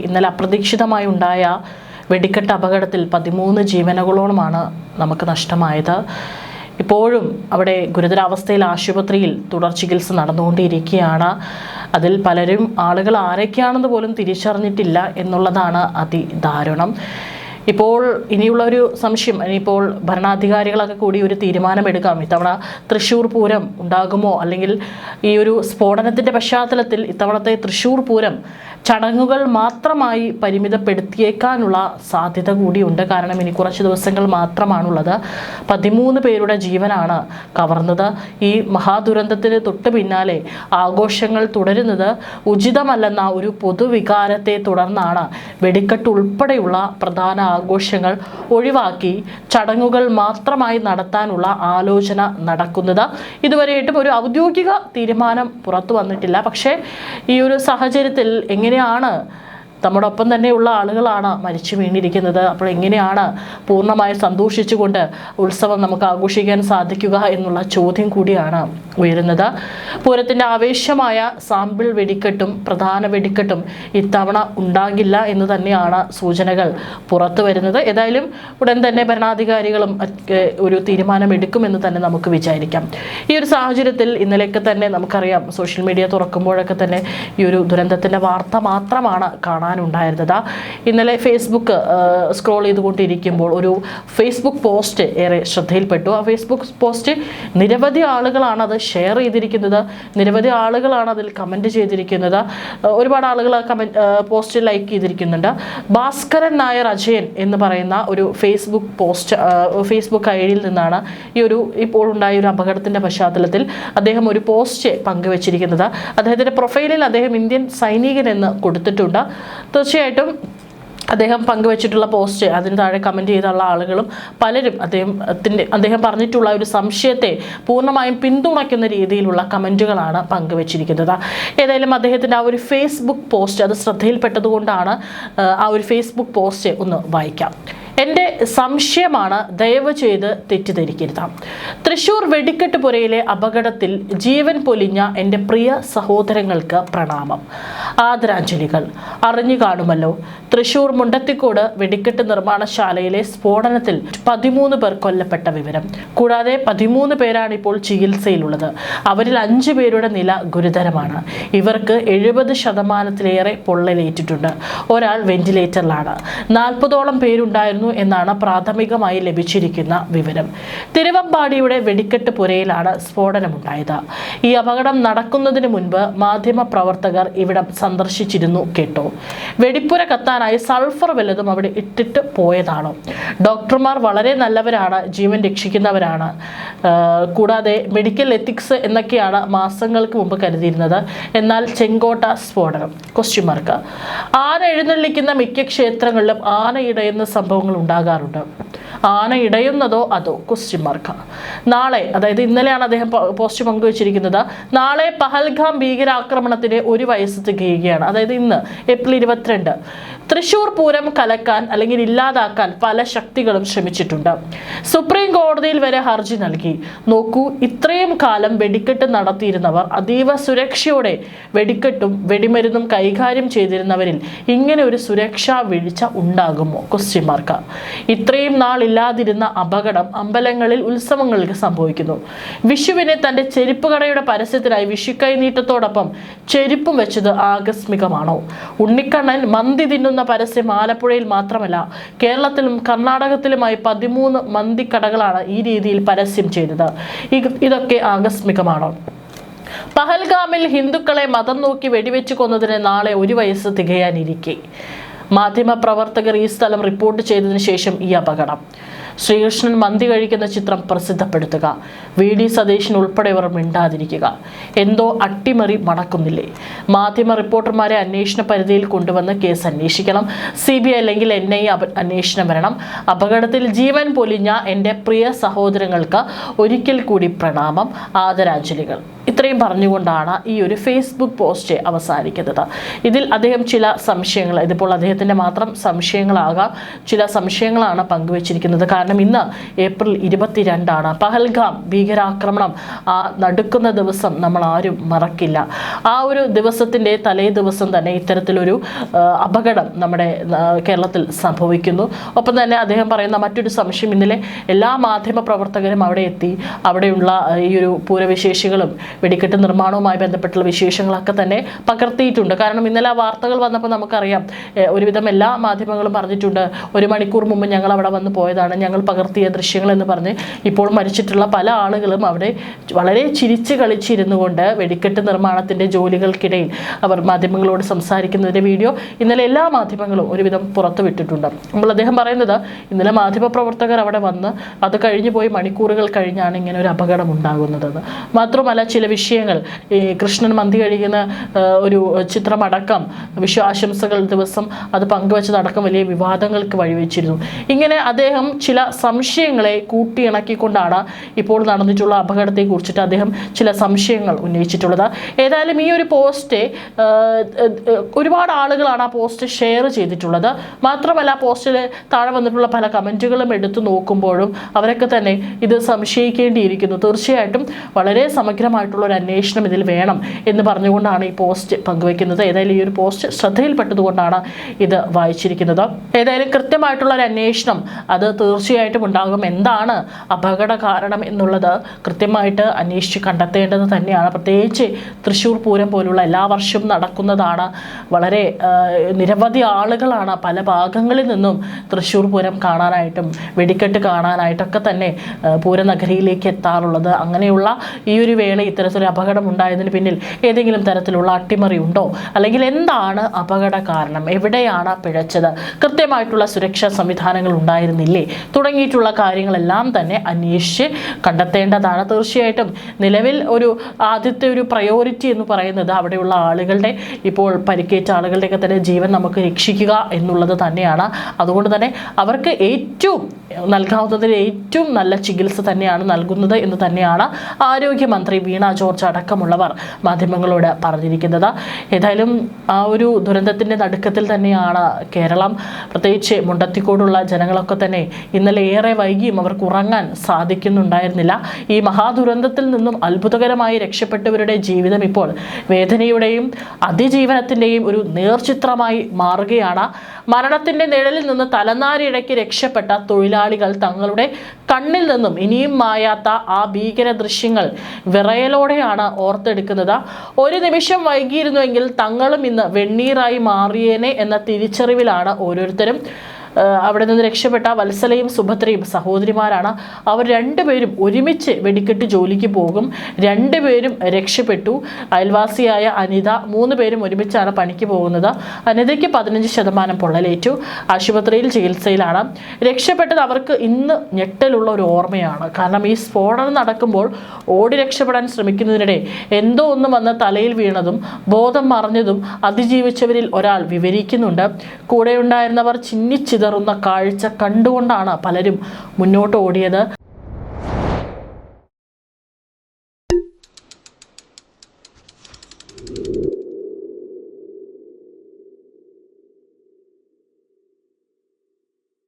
ഇന്നലെ അപ്രതീക്ഷിതമായി ഉണ്ടായ വെടിക്കെട്ട് അപകടത്തിൽ 13 ജീവനുകളോളമാണ് നമുക്ക് നഷ്ടമായത്. ഇപ്പോഴും അവിടെ ഗുരുതരാവസ്ഥയിൽ ആശുപത്രിയിൽ തുടർ ചികിത്സ നടന്നുകൊണ്ടിരിക്കുകയാണ്. അതിൽ പലരും ആളുകൾ ആരൊക്കെയാണെന്ന് പോലും തിരിച്ചറിഞ്ഞിട്ടില്ല എന്നുള്ളതാണ് അതിദാരുണം. ഇപ്പോൾ ഇനിയുള്ള ഒരു സംശയം, ഇനിയിപ്പോൾ ഭരണാധികാരികളൊക്കെ കൂടി ഒരു തീരുമാനമെടുക്കാം. ഇത്തവണ തൃശ്ശൂർ പൂരം ഉണ്ടാകുമോ, അല്ലെങ്കിൽ ഈ ഒരു സ്ഫോടനത്തിൻ്റെ പശ്ചാത്തലത്തിൽ ഇത്തവണത്തെ തൃശ്ശൂർ പൂരം ചടങ്ങുകൾ മാത്രമായി പരിമിതപ്പെടുത്തിയേക്കാനുള്ള സാധ്യത കൂടിയുണ്ട്. കാരണം ഇനി കുറച്ച് ദിവസങ്ങൾ മാത്രമാണുള്ളത്. 13 പേരുടെ ജീവനാണ് കവർന്നത്. ഈ മഹാദുരന്തത്തിന് തൊട്ട് പിന്നാലെ ആഘോഷങ്ങൾ തുടരുന്നത് ഉചിതമല്ലെന്ന ഒരു പൊതുവികാരത്തെ തുടർന്നാണ് വെടിക്കെട്ട് ഉൾപ്പെടെയുള്ള പ്രധാന ആഘോഷങ്ങൾ ഒഴിവാക്കി ചടങ്ങുകൾ മാത്രമായി നടത്താനുള്ള ആലോചന നടക്കുന്നത്. ഇതുവരെയായിട്ടും ഒരു ഔദ്യോഗിക തീരുമാനം പുറത്തു വന്നിട്ടില്ല. പക്ഷേ ഈ ഒരു സാഹചര്യത്തിൽ എങ്ങനെയാണ് നമ്മുടെ ഒപ്പം തന്നെയുള്ള ആളുകളാണ് മരിച്ചു വീണിരിക്കുന്നത്. അപ്പോൾ എങ്ങനെയാണ് പൂർണ്ണമായി സന്തോഷിച്ചുകൊണ്ട് ഉത്സവം നമുക്ക് ആഘോഷിക്കാൻ സാധിക്കുക എന്നുള്ള ചോദ്യം കൂടിയാണ് ഉയരുന്നത്. പൂരത്തിൻ്റെ ആവേശമായ സാമ്പിൾ വെടിക്കെട്ടും പ്രധാന വെടിക്കെട്ടും ഇത്തവണ ഉണ്ടാകില്ല എന്ന് തന്നെയാണ് സൂചനകൾ പുറത്തു വരുന്നത്. ഏതായാലും ഉടൻ തന്നെ ഭരണാധികാരികളും ഒരു തീരുമാനമെടുക്കുമെന്ന് തന്നെ നമുക്ക് വിചാരിക്കാം. ഈ ഒരു സാഹചര്യത്തിൽ ഇന്നലെയൊക്കെ തന്നെ നമുക്കറിയാം, സോഷ്യൽ മീഡിയ തുറക്കുമ്പോഴൊക്കെ തന്നെ ഈ ഒരു ദുരന്തത്തിൻ്റെ വാർത്ത മാത്രമാണ് കാണാനുണ്ടായിരുന്നത്. ഇന്നലെ ഫേസ്ബുക്ക് സ്ക്രോൾ ചെയ്തുകൊണ്ടിരിക്കുമ്പോൾ ഒരു ഫേസ്ബുക്ക് പോസ്റ്റ് ഏറെ ശ്രദ്ധയിൽപ്പെട്ടു. ആ ഫേസ്ബുക്ക് പോസ്റ്റ് നിരവധി ആളുകളാണ് അത് ഷെയർ ചെയ്തിരിക്കുന്നത്, നിരവധി ആളുകളാണ് അതിൽ കമൻറ്റ് ചെയ്തിരിക്കുന്നത്. ഒരുപാട് ആളുകൾ പോസ്റ്റ് ലൈക്ക് ചെയ്തിരിക്കുന്നുണ്ട്. ഭാസ്കരൻ നായർ അജയൻ എന്ന് പറയുന്ന ഒരു ഫേസ്ബുക്ക് പോസ്റ്റ്, ഫേസ്ബുക്ക് ഐ ഡിയിൽ നിന്നാണ് ഈ ഒരു ഇപ്പോൾ ഉണ്ടായ ഒരു അപകടത്തിൻ്റെ പശ്ചാത്തലത്തിൽ അദ്ദേഹം ഒരു പോസ്റ്റ് പങ്കുവച്ചിരിക്കുന്നത്. അദ്ദേഹത്തിൻ്റെ പ്രൊഫൈലിൽ അദ്ദേഹം ഇന്ത്യൻ സൈനികൻ എന്ന് കൊടുത്തിട്ടുണ്ട്. തീർച്ചയായിട്ടും അദ്ദേഹം പങ്കുവച്ചിട്ടുള്ള പോസ്റ്റ്, അതിന് താഴെ കമൻറ്റ് ചെയ്തുള്ള ആളുകളും പലരും അദ്ദേഹം പറഞ്ഞിട്ടുള്ള ഒരു സംശയത്തെ പൂർണ്ണമായും പിന്തുണയ്ക്കുന്ന രീതിയിലുള്ള കമൻറ്റുകളാണ് പങ്കുവച്ചിരിക്കുന്നത്. ഏതായാലും അദ്ദേഹത്തിൻ്റെ ആ ഒരു ഫേസ്ബുക്ക് പോസ്റ്റ് അത് ശ്രദ്ധയിൽപ്പെട്ടതുകൊണ്ടാണ് ആ ഒരു ഫേസ്ബുക്ക് പോസ്റ്റ് ഒന്ന് വായിക്കാം. എൻ്റെ സംശയമാണ്, ദയവ് ചെയ്ത് തെറ്റിദ്ധരിക്കരുത്. തൃശ്ശൂർ വെടിക്കെട്ട് പുരയിലെ അപകടത്തിൽ ജീവൻ പൊലിഞ്ഞ എൻ്റെ പ്രിയ സഹോദരങ്ങൾക്ക് പ്രണാമം, ആദരാഞ്ജലികൾ. അറിഞ്ഞു കാണുമല്ലോ, തൃശ്ശൂർ മുണ്ടത്തിക്കോട് വെടിക്കെട്ട് നിർമ്മാണശാലയിലെ സ്ഫോടനത്തിൽ 13 പേർ കൊല്ലപ്പെട്ട വിവരം. കൂടാതെ 13 പേരാണ് ഇപ്പോൾ ചികിത്സയിലുള്ളത്. അവരിൽ 5 പേരുടെ നില ഗുരുതരമാണ്. ഇവർക്ക് 70% പൊള്ളലേറ്റിട്ടുണ്ട്. ഒരാൾ വെന്റിലേറ്ററിലാണ്. 40ഓളം പേരുണ്ടായിരുന്നു എന്നാണ് പ്രാഥമികമായി ലഭിച്ചിരിക്കുന്ന വിവരം. തിരുവമ്പാടിയുടെ വെടിക്കെട്ട് പുരയിലാണ് സ്ഫോടനമുണ്ടായത്. ഈ അപകടം നടക്കുന്നതിന് മുൻപ് മാധ്യമ പ്രവർത്തകർ ഇവിടം സന്ദർശിച്ചിരുന്നു കേട്ടോ. വെടിപ്പുര കത്താനായി സൾഫർ വല്ലതും അവിടെ ഇട്ടിട്ട് പോയതാണോ? ഡോക്ടർമാർ വളരെ നല്ലവരാണ്, ജീവൻ രക്ഷിക്കുന്നവരാണ്. കൂടാതെ മെഡിക്കൽ എത്തിക്സ് എന്നൊക്കെയാണ് മാസങ്ങൾക്ക് മുമ്പ് കരുതിയിരുന്നത്. എന്നാൽ ചെങ്കോട്ട സ്ഫോടനം ക്വസ്റ്റ്യൻമാർക്ക്. ആന എഴുന്നള്ളിക്കുന്ന മിക്ക ക്ഷേത്രങ്ങളിലും ആന ഇടയുന്ന സംഭവങ്ങൾ ഉണ്ടാകാറുണ്ട്. ആന ഇടയുന്നതോ അതോ ക്വസ്റ്റ്യൻമാർക്ക്. നാളെ, അതായത് ഇന്നലെയാണ് അദ്ദേഹം പോസ്റ്റ് പങ്കുവച്ചിരിക്കുന്നത്, നാളെ പഹൽഗാം ഭീകരാക്രമണത്തിന് 1 വയസ്സ് തികയുകയാണ്. അതായത് ഇന്ന് ഏപ്രിൽ 22. തൃശ്ശൂർ പൂരം കലക്കാൻ അല്ലെങ്കിൽ ഇല്ലാതാക്കാൻ പല ശക്തികളും ശ്രമിച്ചിട്ടുണ്ട്. സുപ്രീം കോടതിയിൽ വരെ ഹർജി നൽകി. നോക്കൂ, ഇത്രയും കാലം വെടിക്കെട്ട് നടത്തിയിരുന്നവർ, അതീവ സുരക്ഷയോടെ വെടിക്കെട്ടും വെടിമരുന്നും കൈകാര്യം ചെയ്തിരുന്നവരിൽ ഇങ്ങനെ ഒരു സുരക്ഷാ വീഴ്ച ഉണ്ടാകുമോ? ക്വസ്റ്റ്യൻമാർക്ക്. ഇത്രയും നാൾ ഇല്ലാതിരുന്ന അപകടം അമ്പലങ്ങളിൽ ഉത്സവങ്ങൾക്ക് സംഭവിക്കുന്നു. വിഷുവിനെ തൻ്റെ ചെരുപ്പ് കടയുടെ പരസ്യത്തിനായി വിഷുക്കൈ നീട്ടത്തോടൊപ്പം ചെരുപ്പും വെച്ചത് ആകസ്മികമാണോ? ഉണ്ണിക്കണ്ണൻ മന്തി തിന്നുന്ന പരസ്യം ആലപ്പുഴയിൽ മാത്രമല്ല കേരളത്തിലും കർണാടകത്തിലുമായി 13 മന്തിക്കടകളാണ് ഈ രീതിയിൽ പരസ്യം ചെയ്തത്. ഇതൊക്കെ ആകസ്മികമാണോ? പഹൽഗാമിൽ ഹിന്ദുക്കളെ മതം നോക്കി വെടിവെച്ച് കൊന്നതിന് നാളെ 1 വയസ്സ് തികയാനിരിക്കെ മാധ്യമപ്രവർത്തകർ ഈ സ്ഥലം റിപ്പോർട്ട് ചെയ്തതിനു ശേഷം ഈ അപകടം. ശ്രീകൃഷ്ണൻ മന്തി കഴിക്കുന്ന ചിത്രം പ്രസിദ്ധപ്പെടുത്തുക. VD സതീശൻ ഉൾപ്പെടെയവർ മിണ്ടാതിരിക്കുക. എന്തോ അട്ടിമറി മണക്കുന്നില്ലേ? മാധ്യമ റിപ്പോർട്ടർമാരെ അന്വേഷണ പരിധിയിൽ കൊണ്ടുവന്ന് കേസ് അന്വേഷിക്കണം. CBI അല്ലെങ്കിൽ NIA അന്വേഷണം വരണം. അപകടത്തിൽ ജീവൻ പൊലിഞ്ഞ എൻ്റെ പ്രിയ സഹോദരങ്ങൾക്ക് ഒരിക്കൽ കൂടി പ്രണാമം, ആദരാഞ്ജലികൾ. ഇത്രയും പറഞ്ഞുകൊണ്ടാണ് ഈ ഒരു ഫേസ്ബുക്ക് പോസ്റ്റ് അവസാനിക്കുന്നത്. ഇതിൽ അദ്ദേഹം ചില സംശയങ്ങൾ, ഇതിപ്പോൾ അദ്ദേഹത്തിൻ്റെ മാത്രം സംശയങ്ങളാകാം, ചില സംശയങ്ങളാണ് പങ്കുവച്ചിരിക്കുന്നത്. കാരണം കാരണം ഇന്ന് ഏപ്രിൽ 22 പഹൽഗാം ഭീകരാക്രമണം നടക്കുന്ന ദിവസം നമ്മൾ ആരും മറക്കില്ല. ആ ഒരു ദിവസത്തിൻ്റെ തലേ ദിവസം തന്നെ ഇത്തരത്തിലൊരു അപകടം നമ്മുടെ കേരളത്തിൽ സംഭവിക്കുന്നു. ഒപ്പം തന്നെ അദ്ദേഹം പറയുന്ന മറ്റൊരു സംശയം, ഇന്നലെ എല്ലാ മാധ്യമ പ്രവർത്തകരും അവിടെ എത്തി അവിടെയുള്ള ഈ ഒരു പൂരവിശേഷികളും വെടിക്കെട്ട് നിർമ്മാണവുമായി ബന്ധപ്പെട്ടുള്ള വിശേഷങ്ങളൊക്കെ തന്നെ പകർത്തിയിട്ടുണ്ട്. കാരണം ഇന്നലെ ആ വാർത്തകൾ വന്നപ്പോൾ നമുക്കറിയാം, ഒരുവിധം എല്ലാ മാധ്യമങ്ങളും പറഞ്ഞിട്ടുണ്ട് 1 മണിക്കൂർ മുമ്പ് ഞങ്ങൾ അവിടെ വന്ന് പോയതാണ്, ഞങ്ങൾ പകർത്തിയ ദൃശ്യങ്ങൾ എന്ന് പറഞ്ഞ്. ഇപ്പോൾ മരിച്ചിട്ടുള്ള പല ആളുകളും അവിടെ വളരെ ചിരിച്ച് കളിച്ചിരുന്നു കൊണ്ട് വെടിക്കെട്ട് നിർമ്മാണത്തിൻ്റെ ജോലികൾക്കിടയിൽ അവർ മാധ്യമങ്ങളോട് സംസാരിക്കുന്നതിൻ്റെ വീഡിയോ ഇന്നലെ എല്ലാ മാധ്യമങ്ങളും ഒരുവിധം പുറത്തുവിട്ടിട്ടുണ്ട്. അപ്പോൾ അദ്ദേഹം പറയുന്നത്, ഇന്നലെ മാധ്യമപ്രവർത്തകർ അവിടെ വന്ന് അത് കഴിഞ്ഞു പോയി മണിക്കൂറുകൾ കഴിഞ്ഞാണ് ഇങ്ങനെ ഒരു അപകടം ഉണ്ടാകുന്നതെന്ന്. മാത്രമല്ല ചില വിഷയങ്ങൾ, ഈ കൃഷ്ണൻ മന്തി കഴിക്കുന്ന ഒരു ചിത്രമടക്കം വിശ്വാശംസകൾ ദിവസം അത് പങ്കുവച്ചതടക്കം വലിയ വിവാദങ്ങൾക്ക് വഴിവെച്ചിരുന്നു. ഇങ്ങനെ അദ്ദേഹം ചില സംശയങ്ങളെ കൂട്ടിയിണക്കിക്കൊണ്ടാണ് ഇപ്പോൾ നടന്നിട്ടുള്ള അപകടത്തെ കുറിച്ചിട്ട് അദ്ദേഹം ചില സംശയങ്ങൾ ഉന്നയിച്ചിട്ടുള്ളത്. ഏതായാലും ഈ ഒരു പോസ്റ്റ് ഒരുപാട് ആളുകളാണ് ആ പോസ്റ്റ് ഷെയർ ചെയ്തിട്ടുള്ളത്. മാത്രമല്ല പോസ്റ്റിൽ താഴെ വന്നിട്ടുള്ള പല കമൻറ്റുകളും എടുത്തു നോക്കുമ്പോഴും അവരൊക്കെ തന്നെ ഇത് സംശയിക്കേണ്ടിയിരിക്കുന്നു. തീർച്ചയായിട്ടും വളരെ സമഗ്രമായിട്ടുള്ള ഒരു അന്വേഷണം ഇതിൽ വേണം എന്ന് പറഞ്ഞുകൊണ്ടാണ് ഈ പോസ്റ്റ് പങ്കുവയ്ക്കുന്നത്. ഏതായാലും ഈ ഒരു പോസ്റ്റ് ശ്രദ്ധയിൽപ്പെട്ടതുകൊണ്ടാണ് ഇത് വായിച്ചിരിക്കുന്നത്. ഏതായാലും കൃത്യമായിട്ടുള്ള ഒരു അന്വേഷണം അത് തീർച്ചയായിട്ടും ഉണ്ടാകും. എന്താണ് അപകട കാരണം എന്നുള്ളത് കൃത്യമായിട്ട് അന്വേഷിച്ച് കണ്ടെത്തേണ്ടത് തന്നെയാണ്. പ്രത്യേകിച്ച് തൃശ്ശൂർ പൂരം പോലുള്ള എല്ലാ വർഷവും നടക്കുന്നതാണ്. വളരെ നിരവധി ആളുകളാണ് പല ഭാഗങ്ങളിൽ നിന്നും തൃശ്ശൂർ പൂരം കാണാനായിട്ടും വെടിക്കെട്ട് കാണാനായിട്ടൊക്കെ തന്നെ പൂരനഗരിയിലേക്ക് എത്താറുള്ളത്. അങ്ങനെയുള്ള ഈ ഒരു വേള ഇത്തരത്തിലൊരു അപകടം ഉണ്ടായതിന് പിന്നിൽ ഏതെങ്കിലും തരത്തിലുള്ള അട്ടിമറി ഉണ്ടോ, അല്ലെങ്കിൽ എന്താണ് അപകട കാരണം, എവിടെയാണ് പിഴച്ചത്, കൃത്യമായിട്ടുള്ള സുരക്ഷാ സംവിധാനങ്ങൾ ഉണ്ടായിരുന്നില്ലേ തുടങ്ങിയിട്ടുള്ള കാര്യങ്ങളെല്ലാം തന്നെ അന്വേഷിച്ച് കണ്ടെത്തേണ്ടതാണ്. തീർച്ചയായിട്ടും നിലവിൽ ആദ്യത്തെ ഒരു പ്രയോറിറ്റി എന്ന് പറയുന്നത് അവിടെയുള്ള ആളുകളുടെ, ഇപ്പോൾ പരിക്കേറ്റ ആളുകളുടെയൊക്കെ തന്നെ ജീവൻ നമുക്ക് രക്ഷിക്കുക എന്നുള്ളത് തന്നെയാണ്. അതുകൊണ്ട് തന്നെ അവർക്ക് നൽകാവുന്നതിൽ ഏറ്റവും നല്ല ചികിത്സ തന്നെയാണ് നൽകുന്നത് എന്ന് തന്നെയാണ് ആരോഗ്യമന്ത്രി വീണ ജോർജ് അടക്കമുള്ളവർ മാധ്യമങ്ങളോട് പറഞ്ഞിരിക്കുന്നത്. ഏതായാലും ആ ഒരു ദുരന്തത്തിൻ്റെ നടുക്കത്തിൽ തന്നെയാണ് കേരളം. പ്രത്യേകിച്ച് മുണ്ടത്തിക്കോടുള്ള ജനങ്ങളൊക്കെ തന്നെ ഇന്നലെ ഏറെ വൈകിയും അവർക്ക് ഉറങ്ങാൻ സാധിക്കുന്നുണ്ടായിരുന്നില്ല. ഈ മഹാദുരന്തത്തിൽ നിന്നും അത്ഭുതകരമായി രക്ഷപ്പെട്ടവരുടെ ജീവിതം ഇപ്പോൾ വേദനയുടെയും അതിജീവനത്തിൻ്റെയും ഒരു നേർചിത്രമായി മാറുകയാണ്. മരണത്തിൻ്റെ നിഴലിൽ നിന്ന് തലനാരിഴയ്ക്ക് രക്ഷപ്പെട്ട തൊഴിലാളികൾ തങ്ങളുടെ കണ്ണിൽ നിന്നും ഇനിയും മായാത്ത ആ ഭീകര ദൃശ്യങ്ങൾ വിറയലോടെയാണ് ഓർത്തെടുക്കുന്നത്. ഒരു നിമിഷം വൈകിയിരുന്നുവെങ്കിൽ തങ്ങളും ഇന്ന് വെണ്ണീറായി മാറിയേനെ എന്ന തിരിച്ചറിവിലാണ് ഓരോരുത്തരും. അവിടെ നിന്ന് രക്ഷപ്പെട്ട വത്സലയും സുഭദ്രയും സഹോദരിമാരാണ്. അവർ രണ്ടുപേരും ഒരുമിച്ച് വെടിക്കെട്ട് ജോലിക്ക് പോകും. രണ്ടുപേരും രക്ഷപ്പെട്ടു. അയൽവാസിയായ അനിത, 3 പേരും ഒരുമിച്ചാണ് പണിക്ക് പോകുന്നത്. അനിതയ്ക്ക് 15% പൊള്ളലേറ്റു. ആശുപത്രിയിൽ ചികിത്സയിലാണ്. രക്ഷപ്പെട്ടത് അവർക്ക് ഇന്ന് ഞെട്ടലുള്ള ഒരു ഓർമ്മയാണ്. കാരണം ഈ സ്ഫോടനം നടക്കുമ്പോൾ ഓടി രക്ഷപ്പെടാൻ ശ്രമിക്കുന്നതിനിടെ എന്തോ ഒന്ന് വന്ന് തലയിൽ വീണതും ബോധം മറഞ്ഞതും അതിജീവിച്ചവരിൽ ഒരാൾ വിവരിക്കുന്നുണ്ട്. കൂടെയുണ്ടായിരുന്നവർ ചിന്നിച്ചിതറുന്ന കാഴ്ച കണ്ടുകൊണ്ടാണ് പലരും മുന്നോട്ട് ഓടിയത്.